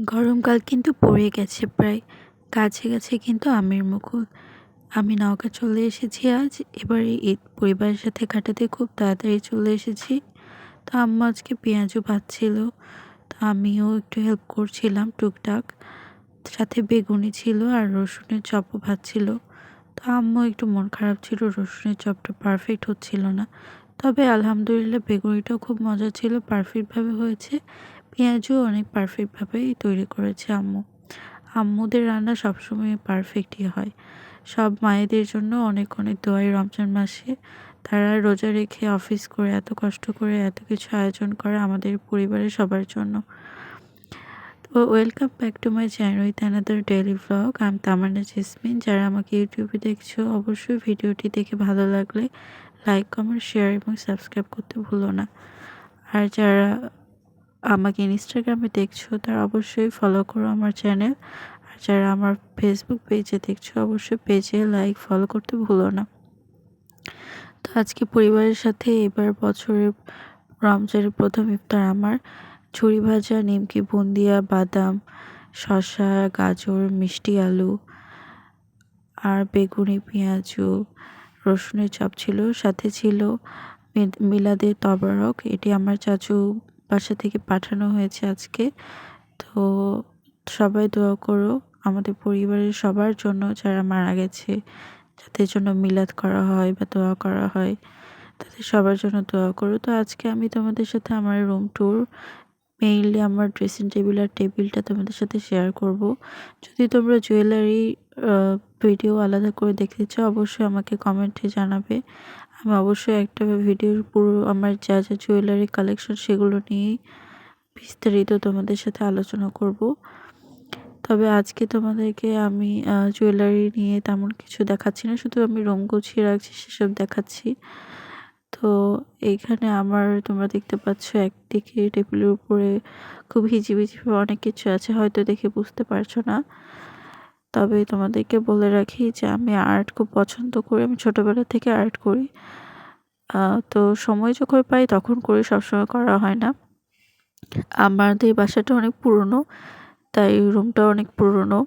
গরমকাল কিন্তু পড়ে গেছে প্রায়। গাছে গাছে কিন্তু আমের মুকুল। আমি নওগাঁ চলে এসেছি আজ। এবারে ঈদ পরিবারের সাথে কাটাতে খুব তাড়াতাড়ি চলে এসেছি। তো আম্মু আজকে পেঁয়াজু ভাজছিল। তো আমিও একটু হেল্প করছিলাম টুকটাক। সাথে বেগুনি ছিল আর রসুনের চপও ভাজছিল। তো আম্মু একটু মন খারাপ ছিল, রসুনের চপটা পারফেক্ট হচ্ছিল না। তবে আলহামদুলিল্লাহ বেগুনিটাও খুব মজা ছিল, পারফেক্টভাবে হয়েছে। পেঁয়াজও অনেক পারফেক্টভাবেই তৈরি করেছে আম্মু। আম্মুদের রান্না সবসময় পারফেক্টই হয়। সব মায়েদের জন্য অনেক অনেক দোয়াই রমজান মাসে। তারা রোজা রেখে অফিস করে এত কষ্ট করে এত কিছু আয়োজন করে আমাদের পরিবারের সবার জন্য। তো welcome back to my channel with another daily vlog. আমি তামান্না জেসমিন। যারা আমাকে ইউটিউবে দেখছো অবশ্যই ভিডিওটি দেখে ভালো লাগলে লাইক, কমেন্ট, শেয়ার এবং সাবস্ক্রাইব করতে ভুলো না। আর যারা আমাকে ইনস্টাগ্রামে দেখছো তারা অবশ্যই ফলো করো আমার চ্যানেল। আর যারা আমার ফেসবুক পেজে দেখছো অবশ্যই পেজে লাইক, ফলো করতে ভুলো না। তো আজকে পরিবারের সাথে এবার বছরের রমজানের প্রথম ইফতার আমার। ঝুরি ভাজা, নিমকি, বুন্দিয়া, বাদাম, শসা, গাজর, মিষ্টি আলু আর বেগুনি, পেঁয়াজু, রসুনের চপ ছিল। সাথে ছিল মিলাদের তবারক। এটি আমার চাচু বাসা থেকে পাঠানো হয়েছে আজকে। তো সবাই দোয়া করো আমাদের পরিবারের সবার জন্য যারা মারা গেছে, যাদের জন্য মিলাদ করা হয় বা দোয়া করা হয়, তাদের সবার জন্য দোয়া করো। তো আজকে আমি তোমাদের সাথে আমার রুম ট্যুর, মেইনলি আমার ড্রেসিং টেবিল আর টেবিলটা তোমাদের সাথে শেয়ার করব। যদি তোমরা জুয়েলারি ভিডিও আলাদা করে দেখতে চাও অবশ্যই আমাকে কমেন্টে জানাবে। আমি অবশ্যই একটা ভিডিওর পুরো আমার যা যা জুয়েলারি কালেকশন সেগুলো নিয়েই বিস্তারিত তোমাদের সাথে আলোচনা করব। তবে আজকে তোমাদেরকে আমি জুয়েলারি নিয়ে তেমন কিছু দেখাচ্ছি না, শুধু আমি রুম গুছিয়ে রাখছি সেসব দেখাচ্ছি। তো এইখানে আমার তোমরা দেখতে পাচ্ছ একদিকে টেবিলের উপরে খুব হিজিবিজি অনেক কিছু আছে, হয়তো দেখে বুঝতে পারছো না। তবে তোমাদেরকে বলে রাখি যে আমি আর্ট খুব পছন্দ করি, আমি ছোটোবেলা থেকে আর্ট করি। তো সময় যখন পাই তখন করি, সবসময় করা হয় না। আমাদের বাসাটা অনেক পুরনো, তাই রুমটা অনেক পুরনো,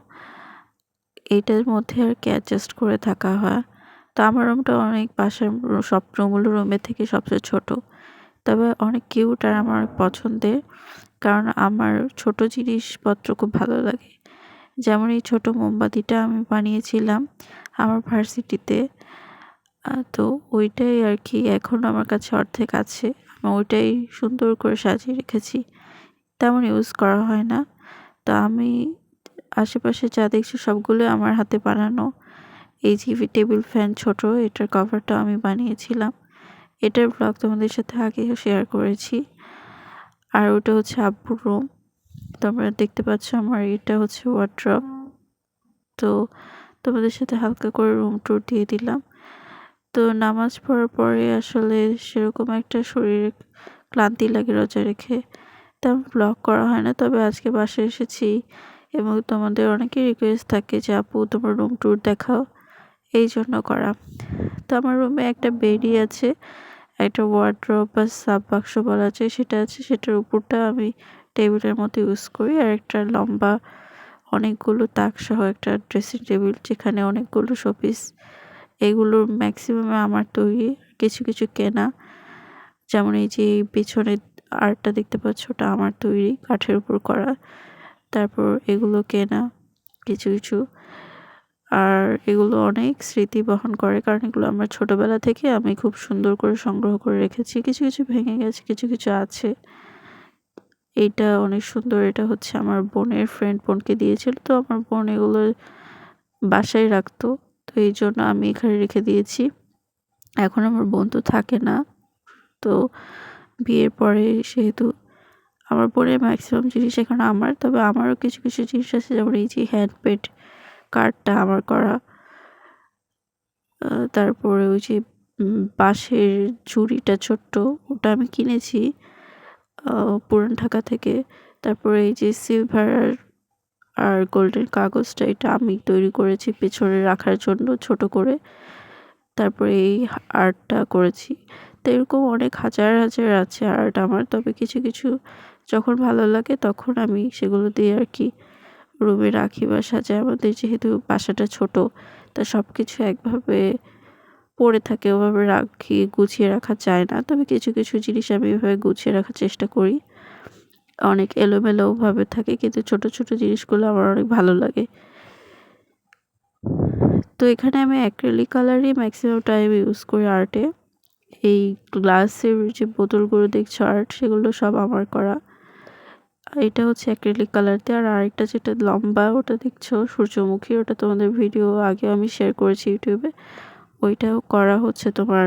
এইটার মধ্যে আর কি অ্যাডজাস্ট করে থাকা হয়। তো আমার রুমটা অনেক বাসার সব রুমগুলো রুমের থেকে সবচেয়ে ছোট, তবে অনেক কিউট আর আমার পছন্দের, কারণ আমার ছোট জিনিসপত্র খুব ভালো লাগে। যেমন এই ছোট মোমবাতিটা আমি বানিয়েছিলাম আমার ভার্সিটিতে। তো ওইটাই আর কি এখন আমার কাছে অর্ধেক আছে। আমি ওইটাই সুন্দর করে সাজিয়ে রেখেছি, তেমন ইউজ করা হয় না। তো আমি আশেপাশে যা দেখছি সবগুলো আমার হাতে বানানো। এই জিভি টেবিল ফ্যান ছোট, এটার কভারটা আমি বানিয়েছিলাম। এটার ব্লগ তোমাদের সাথে আগেও শেয়ার করেছি। আর ওটা হচ্ছে আব্বুর রুম। তোমরা দেখতে পাচ্ছ আমার এটা হচ্ছে ওয়ার্ড্রব। তো তোমাদের সাথে হালকা করে রুম ট্যুর দিয়ে দিলাম। তো নামাজ পড়ার পরে আসলে সেরকম একটা শরীরে ক্লান্তি লাগে রোজা রেখে, তেমন ব্লগ করা হয় না। তবে আজকে বাসায় এসেছি এবং তোমাদের অনেকেই রিকোয়েস্ট থাকে যে আপু তোমার রুম ট্যুর দেখাও, এই জন্য করা। তো আমার রুমে একটা বেডই আছে, একটা ওয়ার্ড্রব বা সাব বাক্স বলা যায় সেটা আছে, সেটার উপরটা আমি টেবিলের মতো ইউজ করি। আর একটা লম্বা অনেকগুলো তাকসহ একটা ড্রেসিং টেবিল, যেখানে অনেকগুলো শোপিস, এগুলোর ম্যাক্সিমাম আমার তৈরি, কিছু কিছু কেনা। যেমন এই যে পেছনের আর্টটা দেখতে পাচ্ছ ওটা আমার তৈরি, কাঠের উপর করা। তারপর এগুলো কেনা কিছু কিছু। আর এগুলো অনেক স্মৃতি বহন করে, কারণ এগুলো আমার ছোটবেলা থেকে আমি খুব সুন্দর করে সংগ্রহ করে রেখেছি। কিছু কিছু ভেঙে গেছে, কিছু কিছু আছে। এইটা অনেক সুন্দর, এটা হচ্ছে আমার বোনের ফ্রেন্ড বোনকে দিয়েছিল। তো আমার বোন এগুলো বাসায় রাখতো, তো এই জন্য আমি এখানে রেখে দিয়েছি। এখন আমার বোন তো থাকে না, তো বিয়ের পরে সেহেতু আমার বোনের ম্যাক্সিমাম জিনিস এখন আমার। তবে আমারও কিছু কিছু জিনিস আছে, যেমন এই যে হ্যান্ডমেড কার্ডটা আমার করা। তারপরে ওই যে বাঁশের ঝুড়িটা ছোট্ট, ওটা আমি কিনেছি পুরান ঢাকা থেকে। তারপরে এই যে সিলভার আর গোল্ডেন কাগজটা, এটা আমি তৈরি করেছি পেছনে রাখার জন্য ছোট করে। তারপরে এই আর্টটা করেছি। তো এরকম অনেক হাজার হাজার আছে আর্ট আমার। তবে কিছু কিছু যখন ভালো লাগে তখন আমি সেগুলো দিয়ে আর কি রুমে রাখি বা সাজাই। আমাদের যেহেতু বাসাটা ছোট, তা সবকিছু একভাবে পড়ে থাকে, ওভাবে রাখি, গুছিয়ে রাখা যায় না। তবে কিছু কিছু জিনিস আমি এভাবে গুছিয়ে রাখার চেষ্টা করি। অনেক এলোমেলোভাবে থাকে, কিন্তু ছোট ছোট জিনিসগুলো আমার অনেক ভালো লাগে। তো এখানে আমি অ্যাক্রিলিক কালারই ম্যাক্সিমাম টাইম ইউজ করি আর্টে। এই গ্লাসের যে বোতলগুলো দেখছো আর্ট, সেগুলো সব আমার করা। এটা হচ্ছে অ্যাক্রিলিক কালার দিয়ে। আর আরেকটা যেটা লম্বা ওটা দেখছো সূর্যমুখী, ওটা তোমাদের ভিডিও আগে আমি শেয়ার করেছি ইউটিউবে। ওইটাও করা হচ্ছে তোমার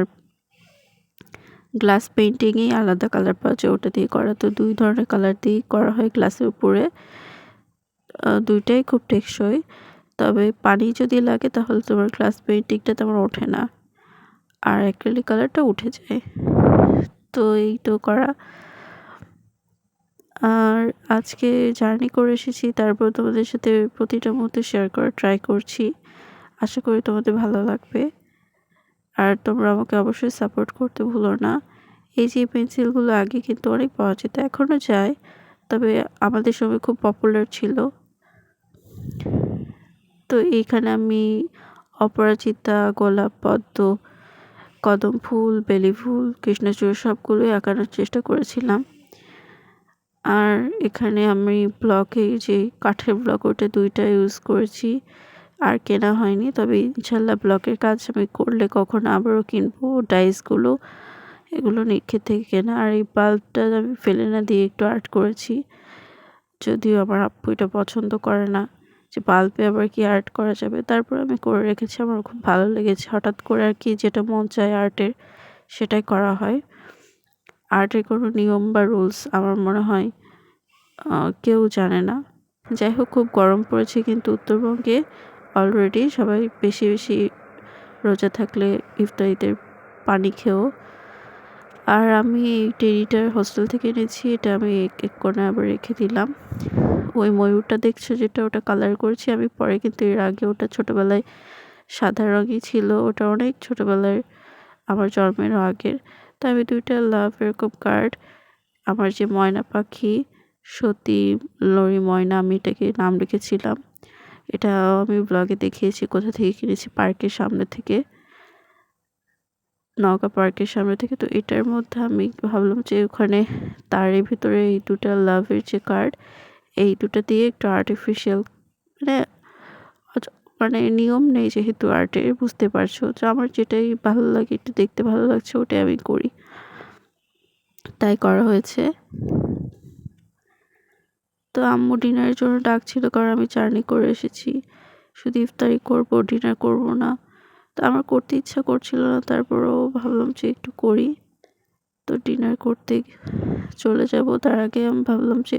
গ্লাস পেইন্টিংই আলাদা কালার পাওয়া যায়, ওটা দিয়ে করা। তো 2 ধরনের কালার দিয়েই করা হয় গ্লাসের উপরে। দুইটাই খুব টেকসই। তবে পানি যদি লাগে তাহলে তোমার গ্লাস পেইন্টিংটা তেমন ওঠে না, আর অ্যাক্রিলিক কালারটা উঠে যায়। তো এই তো করা। আর আজকে জার্নি করে এসেছি, তারপর তোমাদের সাথে প্রতিটা মুহূর্ত শেয়ার করার ট্রাই করছি। আশা করি তোমাদের ভালো লাগবে। আর তোমরা আমাকে অবশ্যই সাপোর্ট করতে ভুলো না। এই যে পেন্সিলগুলো আগে কিন্তু অনেক পাওয়া যেত, এখনও যায়, তবে আমাদের সময় খুব পপুলার ছিল। তো এইখানে আমি অপরাজিতা, গোলাপ, পদ্ম, কদম ফুল, বেলি ফুল, কৃষ্ণচূড়া সবগুলোই আঁকানোর চেষ্টা করেছিলাম। আর এখানে আমি ব্লকে যে কাঠের ব্লক, ওটা 2টা ইউজ করেছি, আর কেনা হয়নি। তবে ইনশাল্লাহ ব্লকের কাজ আমি করলে কখনো আবারও কিনবো। ডাইসগুলো এগুলো নিক্ষেপ থেকে কেনা। আর এই বাল্বটা আমি ফেলে না দিয়ে একটু আর্ট করেছি, যদিও আমার আপ্পু এটা পছন্দ করে না, যে বাল্বে আবার কি আর্ট করা যাবে। তারপর আমি করে রেখেছি, আমার খুব ভালো লেগেছে। হঠাৎ করে আর কি যেটা মন চায় আর্টের, সেটাই করা হয়। আর্টের কোনো নিয়ম বা রুলস আমার মনে হয় কেউ জানে না। যাই হোক, খুব গরম পড়েছে, কিন্তু উত্তরবঙ্গে অলরেডি সবাই বেশি বেশি রোজা থাকলে ইফতারিতে পানি খেয়েও। আর আমি এই টেডিটা হোস্টেল থেকে এনেছি, এটা আমি এক কোণে আবার রেখে দিলাম। ওই ময়ূরটা দেখছো যেটা, ওটা কালার করেছি আমি পরে, কিন্তু এর আগে ওটা ছোটোবেলায় সাদা রঙই ছিল, ওটা অনেক ছোটোবেলার, আমার জন্মেরও আগের। তো আমি 2টা লাভ এরকম কার্ড, আমার যে ময়না পাখি সতী লরি ময়না, আমি এটাকে নাম রেখেছিলাম। এটা আমি ব্লগে দেখিয়েছি কোথা থেকে কিনেছি, পার্কের সামনে থেকে, নওগাঁ পার্কের সামনে থেকে। তো এটার মধ্যে আমি ভাবলাম যে ওখানে তারের ভিতরে এই 2টা লাভের যে কার্ড, এই 2টা দিয়ে একটু আর্টিফিশিয়াল, মানে মানে নিয়ম নেই যেহেতু আর্টের, বুঝতে পারছো, যে আমার যেটাই ভালো লাগে, একটু দেখতে ভালো লাগছে, ওটাই আমি করি, তাই করা হয়েছে। তো আম্মু ডিনারের জন্য ডাকছিল, কারণ আমি জার্নি করে এসেছি, শুধু ইফতারি করব, ডিনার করব না। তো আমার করতে ইচ্ছা করছিল না, তারপরেও ভাবলাম যে একটু করি। তো ডিনার করতে চলে যাব, তার আগে আমি ভাবলাম যে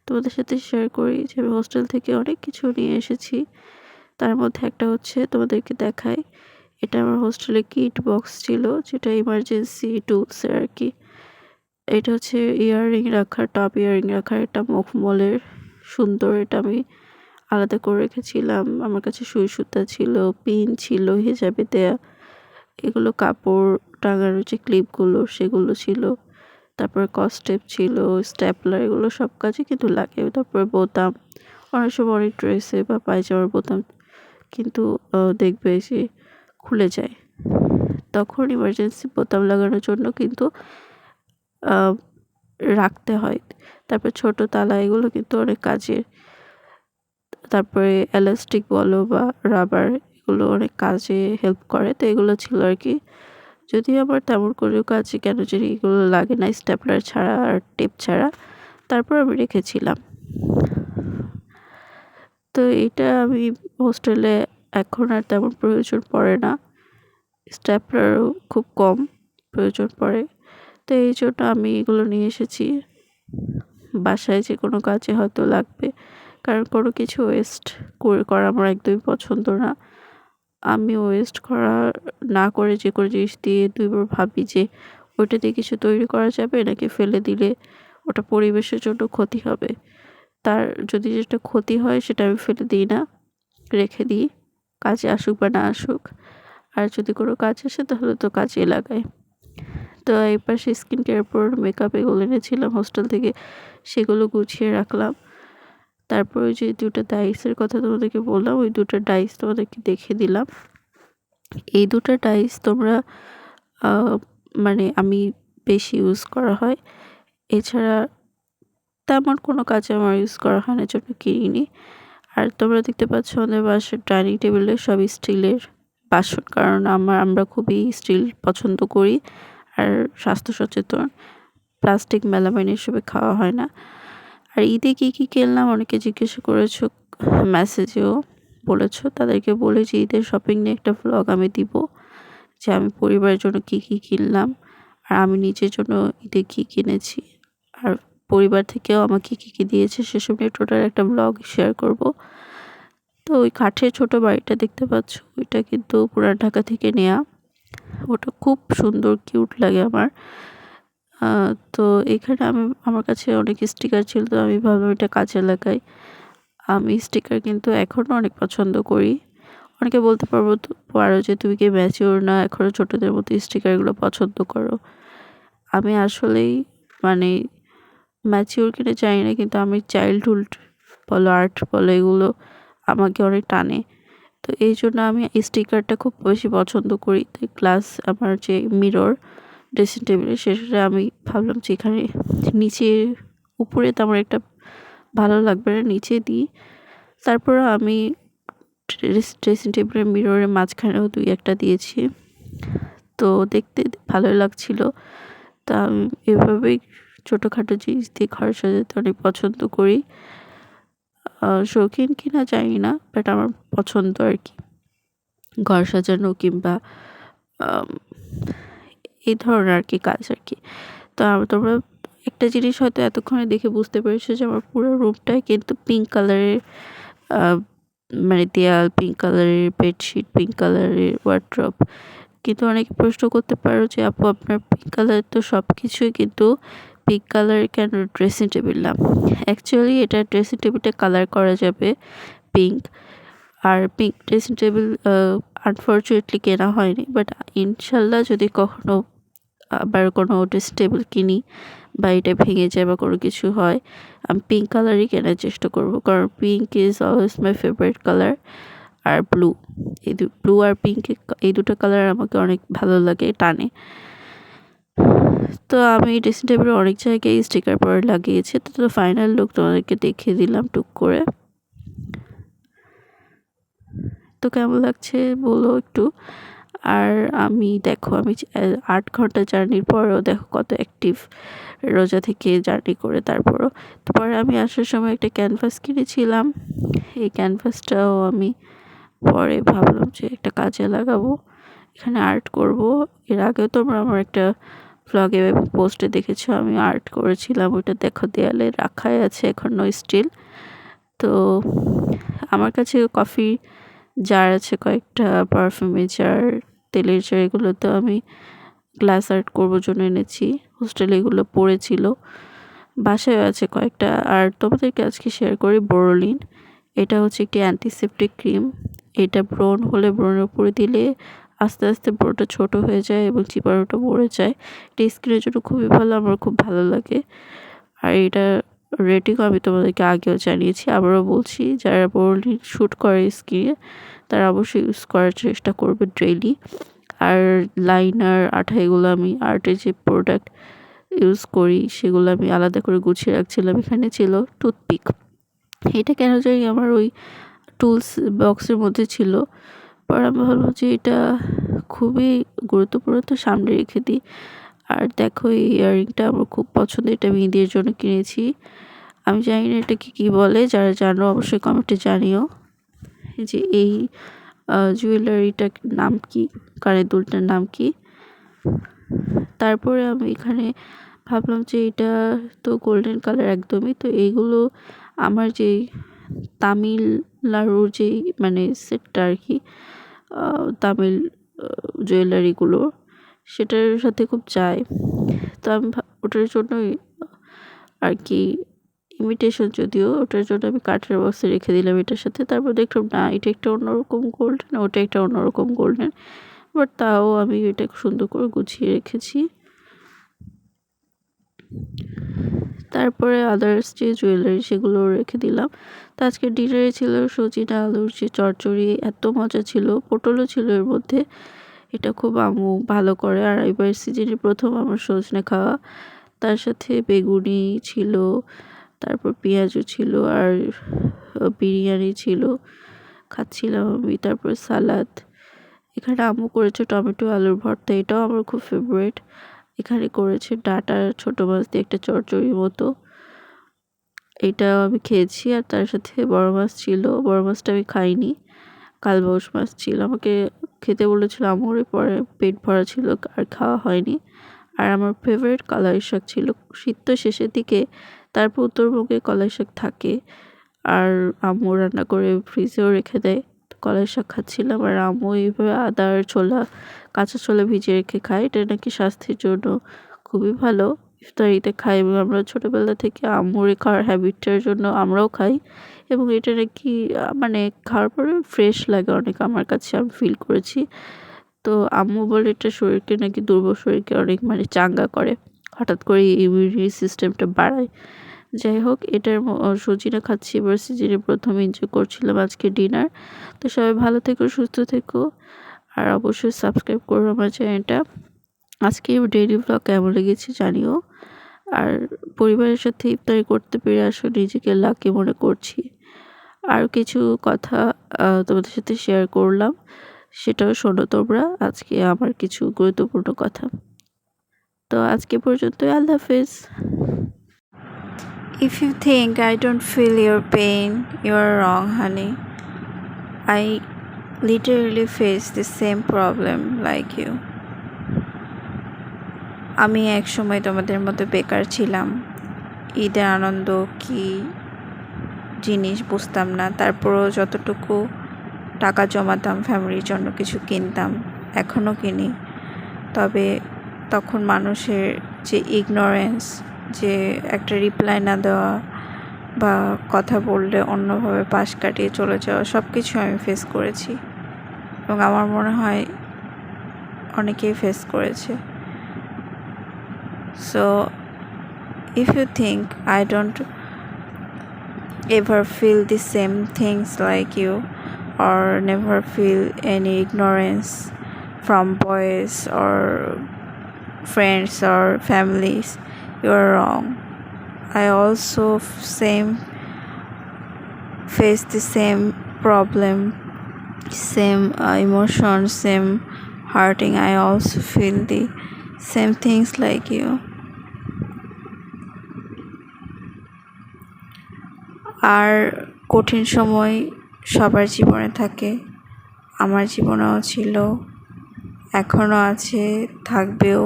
তোমাদের সাথে শেয়ার করি যে আমি হোস্টেল থেকে অনেক কিছু নিয়ে এসেছি। তার মধ্যে একটা হচ্ছে তোমাদেরকে দেখাই, এটা আমার হোস্টেলে কিট বক্স ছিল, যেটা ইমার্জেন্সি টুলসের আর কি। এটা হচ্ছে ইয়াররিং রাখার, টপ ইয়াররিং রাখার, এটা মখমলের, সুন্দর। এটা আমি আলাদা করে রেখেছিলাম। আমার কাছে সুই সুতা ছিল, পিন ছিল হিজাবে দেয়া, এগুলো কাপড় টাঙানোর যে ক্লিপগুলো সেগুলো ছিল, তারপরে কসটেপ ছিল, স্ট্যাপলার, এগুলো সব কাজে কিন্তু লাগে। তারপরে বোতাম, অনেক সময় অনেক ড্রেসে বা পায়জামার বোতাম কিন্তু দেখবে যে খুলে যায়, তখন ইমার্জেন্সি বোতাম লাগানোর জন্য কিন্তু রাখতে হয়। তারপর ছোট তালা, এগুলো কিন্তু অনেক কাজের। তারপরে এলাস্টিক বলো বা রাবার, এগুলো অনেক কাজে হেল্প করে। তো এগুলো ছিল আর কি, যদিও আমার তেমন করেও কাজে কেন জানি এগুলো লাগে না, স্ট্যাপলার ছাড়া আর টেপ ছাড়া, তারপর আমি রেখেছিলাম। তো এটা আমি হোস্টেলে এখন আর তেমন প্রয়োজন পড়ে না, স্ট্যাপলারও খুব কম প্রয়োজন পড়ে। তো এই জন্য আমি এগুলো নিয়ে এসেছি, বাসায় যে কোনো কাজে হয়তো লাগবে, কারণ কোনো কিছু ওয়েস্ট করা আমার একদমই পছন্দ না। আমি ওয়েস্ট করা না করে যে কোনো জিনিস দিয়ে 2বার ভাবি যে ওইটা দিয়ে কিছু তৈরি করা যাবে নাকি ফেলে দিলে ওটা পরিবেশের জন্য ক্ষতি হবে। তার যদি যেটা ক্ষতি হয় সেটা আমি ফেলে দিই না, রেখে দিই, কাজে আসুক বা না আসুক। আর যদি কোনো কাজ আসে তাহলে তো কাজে লাগাই। তো এই পাশে স্কিন কেয়ার প্রোডাক্ট, মেকআপ এগুলো এনেছিলাম হোস্টেল থেকে, সেগুলো গুছিয়ে রাখলাম। তারপর ওই যে 2টা ডাইসের কথা তোমাদেরকে বললাম, ওই 2টা ডাইস তোমাদেরকে দেখিয়ে দিলাম। এই 2টা ডাইস তোমরা মানে আমি বেশি ইউজ করা হয়, এছাড়া তেমন কোনো কাজে আমার ইউজ করা হয় না, জন্য কিনিনি। আর তোমরা দেখতে পাচ্ছ আমাদের বাসার ডাইনিং টেবিলে সব স্টিলের বাসন, কারণ আমরা খুবই স্টিল পছন্দ করি আর স্বাস্থ্য সচেতন। প্লাস্টিক মেলামাইন এসবে খাওয়া হয় না। আর ঈদে কী কী কিনলাম অনেকে জিজ্ঞাসা করেছো, মেসেজেও বলেছো, তাদেরকে বলে যে ঈদের শপিং নিয়ে একটা ভ্লগ আমি দিব, যে আমি পরিবারের জন্য কী কী কিনলাম আর আমি নিজের জন্য ঈদে কী কিনেছি, আর পরিবার থেকেও আমাকে কী কী দিয়েছে সেসব নিয়ে টোটাল একটা ব্লগ শেয়ার করব। তো ওই কাঠের ছোট বাড়িটা দেখতে পাচ্ছ, ওইটা কিন্তু পুরান ঢাকা থেকে নেয়া। ওটা খুব সুন্দর, কিউট লাগে আমার। তো এখানে আমার কাছে অনেক স্টিকার ছিল, তো আমি ভাবলাম এটা কাজে লাগাই। আমি স্টিকার কিন্তু এখনও অনেক পছন্দ করি। অনেকে বলতে পারো যে তুমি কি ম্যাচিওর না, এখনও ছোটদের মতো স্টিকারগুলো পছন্দ করো। আমি আসলেই মানে ম্যাচিওর কিনা জানি না, কিন্তু আমি চাইল্ডহুড বলো, আর্ট বলো, এগুলো আমাকে অনেক টানে। তো এই জন্য আমি এই স্টিকারটা খুব বেশি পছন্দ করি। তো গ্লাস, আমার যে মিরর ড্রেসিং টেবিলে, সেটা আমি ভাবলাম যে এখানে নিচে, উপরে তো আমার একটা ভালো লাগবে না, নিচে দিই। তারপর আমি ড্রেসিং টেবিলের মিররের মাঝখানেও 2-1টা দিয়েছি। তো দেখতে ভালোই লাগছিল। তা আমি এভাবেই ছোটোখাটো জিনিস দিয়ে ঘর সাজাতে অনেক পছন্দ করি। শৌখিন কিনা জানি না, বাট আমার পছন্দ আর কি ঘর সাজানো কিংবা এই ধরনের আর কি কাজ আর কি। তো তোমরা একটা জিনিস হয়তো এতক্ষণে দেখে বুঝতে পেরেছো যে আমার পুরো রুমটাই কিন্তু পিঙ্ক কালারের, মানে দেয়াল পিঙ্ক কালারের, বেডশিট পিঙ্ক কালারের, ওয়ার্ড্রপ। কিন্তু অনেকে প্রশ্ন করতে পারো যে আপু আপনার পিঙ্ক কালারের তো সব কিছুই, কিন্তু পিঙ্ক কালারের কেন ড্রেসিং টেবিল না? অ্যাকচুয়ালি এটা ড্রেসিং টেবিলটা কালার করা যাবে পিঙ্ক, আর পিঙ্ক ড্রেসিং টেবিল আনফর্চুনেটলি কেনা হয়নি, বাট ইনশাল্লাহ যদি কখনো আবার কোনো ড্রেসিং টেবিল কিনি বা এটা ভেঙে যায় বা কোনো কিছু হয়, আমি পিঙ্ক কালারই কেনার চেষ্টা করব, কারণ pink is always my favourite colour. আর ব্লু, ব্লু আর পিঙ্ক, এই 2টো কালার আমাকে অনেক ভালো লাগে, টানে। তো আমি ড্রেসিং টেবিলে অনেক জায়গায় স্টিকার পরে লাগিয়েছি। তো ফাইনাল লুক তোমাদেরকে দেখিয়ে দিলাম টুক করে। তো কেমন লাগছে বলো একটু। আর আমি দেখো, আমি 8 ঘন্টা জার্নির পরেও দেখো কত অ্যাক্টিভ, রোজা থেকে জার্নি করে। তারপরে আমি আসার সময় একটা ক্যানভাস কিনেছিলাম। এই ক্যানভাসটাও আমি পরে ভাবলাম যে একটা কাজে লাগাবো, এখানে আর্ট করব। এর আগেও তোমরা আমার একটা ভ্লগে পোস্টে দেখেছো আমি আর্ট করেছিলাম, ওইটা দেখো দেয়ালে রাখাই আছে এখনও স্টিল। তো আমার কাছে কফি জার আছে কয়েকটা, পারফিউমের জার, তেলের জার, এগুলো তো আমি গ্লাস আর্ট করবো জন্য এনেছি, হোস্টেলে এগুলো পড়েছিল। বাসায় আছে কয়েকটা। আর তোমাদেরকে আজকে শেয়ার করি বোরোলিন। এটা হচ্ছে একটি অ্যান্টিসেপটিক ক্রিম। এটা ব্রণ হলে ব্রণের উপরে দিলে আস্তে আস্তে ব্রণটা ছোট হয়ে যায় এবং চিবানোটা মরে যায়। এটা স্কিনের জন্য খুবই ভালো, আমার খুব ভালো লাগে। আর এটা রেটিংও আমি তোমাদেরকে আগেও জানিয়েছি, আবারও বলছি, যারা বোরোলিন শ্যুট করে স্কিনে তারা অবশ্যই ইউজ করার চেষ্টা করবে ডেইলি। আর লাইনার, আঠা, এগুলো আমি আর্টের যে প্রোডাক্ট ইউজ করি সেগুলো আমি আলাদা করে গুছিয়ে রাখছিলাম। এখানে ছিল টুথপিক, এটা কেন জানি আমার ওই টুলস বক্সের মধ্যে ছিল। পরে আমি ভাবলাম যে এটা খুবই গুরুত্বপূর্ণ, তো সামনে রেখে দিই। আর দেখো এই ইয়াররিংটা আমার খুব পছন্দ, এটা আমি ঈদের জন্য কিনেছি। আমি জানি না এটা কী বলে, যারা জানো অবশ্যই কমেন্টে জানিও যে এই জুয়েলারিটার নাম কি, কানের দুলটার নাম কি। তারপরে আমি এখানে ভাবলাম যে এটা তো গোল্ডেন কালার একদমই, তো এইগুলো আমার যেই তামিলনাড়ুর যেই মানে সেটটা আর কি, তামিল জুয়েলারিগুলো, সেটার সাথে খুব যায়। তো আমি ওটার জন্যই আর কি, ইমিটেশন যদিও, ওটার জন্য আমি কাঠের বক্সে রেখে দিলাম এটার সাথে। তারপর দেখলাম না, এটা একটা অন্যরকম গোল্ডেন, ওটা একটা অন্যরকম গোল্ডেন, বাট তাও আমি এটা সুন্দর করে গুছিয়ে রেখেছি। তারপরে আদার্স যে জুয়েলারি সেগুলো রেখে দিলাম। তো আজকে ডিনারে ছিল সজনে আলুর যে চচ্চড়ি, এত মজা ছিল, পটলও ছিল এর মধ্যে। এটা খুব আম্মু ভালো করে, আর এবার সিজনে প্রথম আমার সজনে খাওয়া। তার সাথে বেগুনি ছিল, তারপর পেঁয়াজও ছিল, আর বিরিয়ানি ছিল, খাচ্ছিলাম আমি। তারপর সালাদ, এখানে আম্মু করেছে টমেটো আলুর ভর্তা, এটাও আমার খুব ফেভারিট। এখানে করেছে ডাঁটা ছোট মাছ দিয়ে একটা চচ্চড়ির মতো, এটা আমি খেয়েছি। আর তার সাথে বড় মাছ ছিল, বড় মাছটা আমি খাইনি, কালবাউস মাছ ছিল, আমাকে খেতে বলেছিল আম্মুরে, পরে পেট ভরা ছিল আর খাওয়া হয়নি। আর আমার ফেভারিট কলাই শাক ছিল, শীত তো শেষের দিকে, তারপর উত্তরবঙ্গে কলাই শাক থাকে, আর আম্মু রান্না করে ফ্রিজেও রেখে দেয়। তো কলাই শাক খাচ্ছিলাম, আর আম্মু এইভাবে আদা আর ছোলা, কাঁচা ছোলা ভিজিয়ে রেখে খায়, এটা নাকি স্বাস্থ্যের জন্য খুবই ভালো। ইফতারিতে খাই, এবং আমরা ছোটোবেলা থেকে আম্মুর এই খাওয়ার হ্যাবিটটার জন্য আমরাও খাই, এবং এটা নাকি মানে খাওয়ার পরে ফ্রেশ লাগে অনেক, আমার কাছে আমি ফিল করেছি। তো আম্মু বলে এটা শরীরকে নাকি, দুর্বল শরীরকে অনেক মানে চাঙ্গা করে, হঠাৎ করে ইমিউনিটি সিস্টেমটা বাড়ায়। যাই হোক, এটার সজিনা খাচ্ছি এবার সিজনে প্রথম এনজয় করছিলাম আজকে ডিনার। তো সবাই ভালো থেকো, সুস্থ থেকো, আর অবশ্যই সাবস্ক্রাইব করো আমার চ্যানেলটা। আজকে ডেইলি ব্লগ কেমন লেগেছে জানিও। আর পরিবারের সাথে ইফতারি করতে পেরে আসলে নিজেকে লাকি মনে করছি। আর কিছু কথা তোমাদের সাথে শেয়ার করলাম, সেটাও শোনো তোমরা, আজকে আমার কিছু গুরুত্বপূর্ণ কথা। তো আজকে পর্যন্তই, আল্লাহ হাফেজ। If you think I don't feel your pain, you are wrong, honey. I literally face the same problem like you. আমি এক সময় তোমাদের মতো বেকার ছিলাম, ঈদের আনন্দ কি জিনিস বুঝতাম না, তারপরও যতটুকু টাকা জমাতাম ফ্যামিলির জন্য কিছু কিনতাম, এখনও কিনি। তবে তখন মানুষের যে ইগনোরেন্স, যে একটা রিপ্লাই না দেওয়া, বা কথা বললে অন্যভাবে পাশ কাটিয়ে চলে যাওয়া, সব কিছু আমি ফেস করেছি, এবং আমার মনে হয় অনেকেই ফেস করেছে। So if you think I don't ever feel the same things like you, or never feel any ignorance from boys or friends or families, you are wrong. I also face the same problem, same emotion, same hurting. I also feel the same things like you. আর কঠিন সময় সবার জীবনে থাকে, আমার জীবনেও ছিল, এখনও আছে, থাকবেও।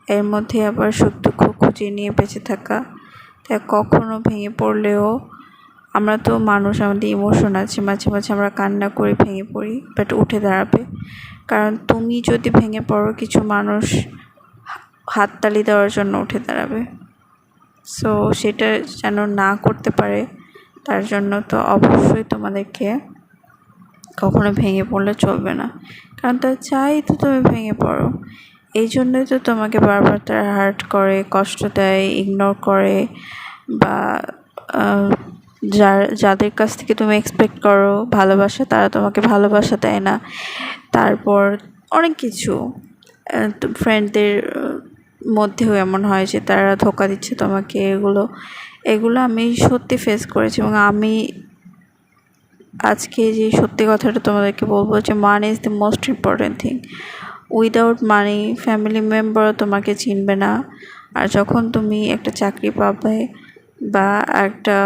এর মধ্যে আবার সুখ দুঃখ খুঁজে নিয়ে বেঁচে থাকা। তাই কখনো ভেঙে পড়লেও, আমরা তো মানুষ, আমাদের ইমোশন আছে, মাঝে মাঝে আমরা কান্না করে ভেঙে পড়ি, বাট উঠে দাঁড়াবে। কারণ তুমি যদি ভেঙে পড়ো, কিছু মানুষ হাততালি দেওয়ার জন্য উঠে দাঁড়াবে। সো সেটা যেন না করতে পারে, তার জন্য তো অবশ্যই তোমাদেরকে কখনো ভেঙে পড়লে চলবে না, কারণ তারা চাই তো তুমি ভেঙে পড়ো। এই জন্যই তো তোমাকে বারবার তারা হার্ট করে, কষ্ট দেয়, ইগনোর করে, বা যাদের কাছ থেকে তুমি এক্সপেক্ট করো ভালোবাসা, তারা তোমাকে ভালোবাসা দেয় না। তারপর অনেক কিছু, ফ্রেন্ডদের মধ্যেও এমন হয় যে তারা ধোঁকা দিচ্ছে তোমাকে। এগুলো আমি সত্যি ফেস করেছি, এবং আমি আজকে যে সত্যি কথাটা তোমাদেরকে বলবো, যে money is the most important thing. Without money family মেম্বারও তোমাকে চিনবে না। আর যখন তুমি একটা চাকরি পাবে, বা একটা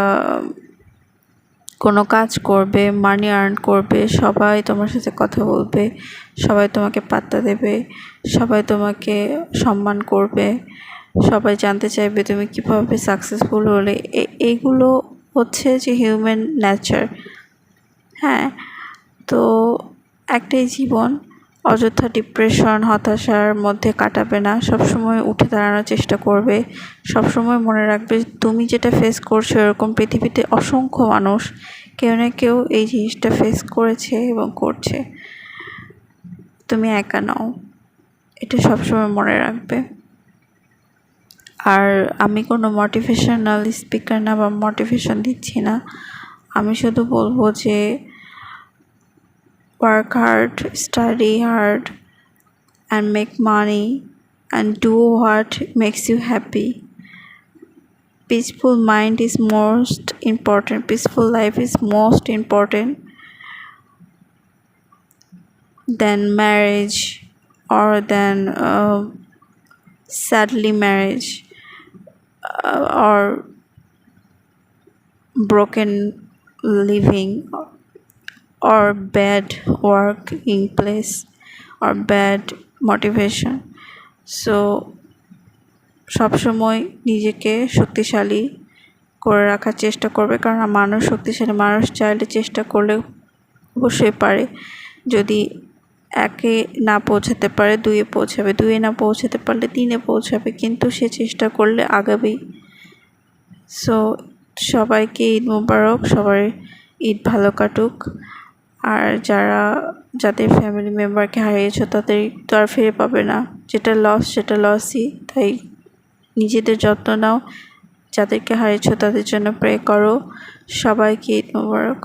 কোনো কাজ করবে, মানি আর্ন করবে, সবাই তোমার সাথে কথা বলবে, সবাই তোমাকে পাত্তা দেবে, সবাই তোমাকে সম্মান করবে, সবাই জানতে চাইবে তুমি কীভাবে সাকসেসফুল হলে। এইগুলো হচ্ছে যে হিউম্যান নেচার। হ্যাঁ, তো একটাই জীবন, অযথা ডিপ্রেশন, হতাশার মধ্যে কাটাবে না, সবসময় উঠে দাঁড়ানোর চেষ্টা করবে। সবসময় মনে রাখবে, তুমি যেটা ফেস করছো, এরকম পৃথিবীতে অসংখ্য মানুষ কেউ না কেউ এই জিনিসটা ফেস করেছে এবং করছে। তুমি একা নও, এটা সবসময় মনে রাখবে। আর আমি কোনো মোটিভেশনাল স্পিকার না বা মোটিভেশন দিচ্ছি না, আমি শুধু বলবো যে work hard, study hard and make money and do what makes you happy. Peaceful mind is most important. Peaceful life is most important than marriage or than sadly marriage or broken living or bad working place or bad motivation. So সবসময় নিজেকে শক্তিশালী করে রাখার চেষ্টা করবে, কারণ মানুষ শক্তিশালী, মানুষ চাইলে চেষ্টা করলে অবশ্যই পারে। যদি একে না পৌঁছাতে পারে দুইয়ে পৌঁছাবে, দুইয়ে না পৌঁছাতে পারলে তিনে পৌঁছাবে, কিন্তু সে চেষ্টা করলে আগাবেই। সো সবাইকে ঈদ মোবারক, সবার ঈদ ভালো কাটুক। আর যাদের ফ্যামিলি মেম্বারকে হারিয়েছো তাদের তো আর ফিরে পাবে না, যেটা লস সেটা লসই। তাই নিজেদের যত্ন নাও, যাদেরকে হারিয়েছো তাদের জন্য প্রে করো। সবাইকে ঈদ মোবারক।